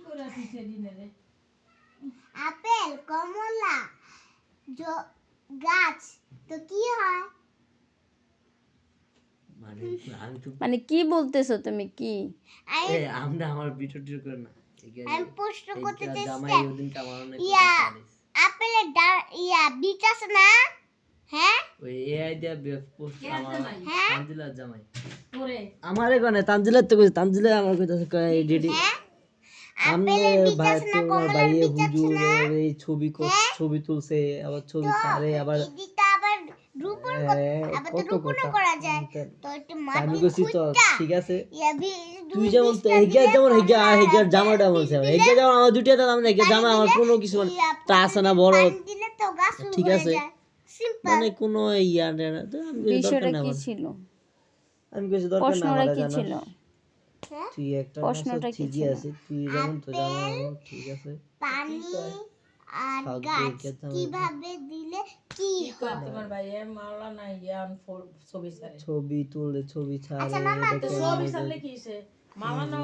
করে দিছে দিনে রে আপেল কমলা গাছ তো কি হয়? মানে আমি তো মানে কি বলতেছো তুমি কি? এ আমরা আমার ভিডিও টিডিও করে না আমি প্রশ্ন করতে জামাই চাইছি ওদিন আমার অনেক ইয়া কথা বলিস আপেলের বীজ আছে না? হ্যাঁ ওই এআই দিয়া পোস্ট আমার হ্যাঁ তানজিলার জামাই তোরে আমারে কোনে তানজিলার তো কইছে তানজিলা আমার কইতাছে কই ডিডি হ্যাঁ আমনে আপেলের বীজ ভাই আছে না তোমার কমলার ভাইয়ে বীজ আছে হুজুর না? এই ছবি হ্যাঁ? ছবি তুলছে আবার ছবি ছাড়ে আবার এদিকটা আবার রোপণ আবার তো কত রোপণও কথা করা যায় তো একটু আমি মাটি কইছি তো খুঁজটা ঠিক আছে তুই তুই যেমন তো হেগিয়া যেমন হেগিয়ার জামাটা বলছে হেগিয়া যেমন আমার দুইটা দাম হেগিয়া জামা আমার কোনো কিছু মানে তা আছে না বড় দিলে তো গাছ ঠিক হয়ে আছে যায় সিম্পল মানে কোনো ইয়া না তো আমি কইছি দরকার বিষয়টা না কি আমার ছিল? আমি কইছি দরকার না প্রশ্নটা আমার কি জানার ছিল? হ্যাঁ তুই একটা প্রশ্নটা কি ঠিকই ছিল? আছে তুই যেমন তো জামা ঠিক আছে পানি আর খাও গাছ দিয়ে জামা কিভাবে দিলে কি কি কয় হবে? তোমার ভাই মাওলানা ইয়ান ছবি ছাড়ে ছবি তুললে ছবি ছাড়ে আচ্ছা মামা এটা তো কেমন ছবি ছাড়লে কি হইছে মাওলানা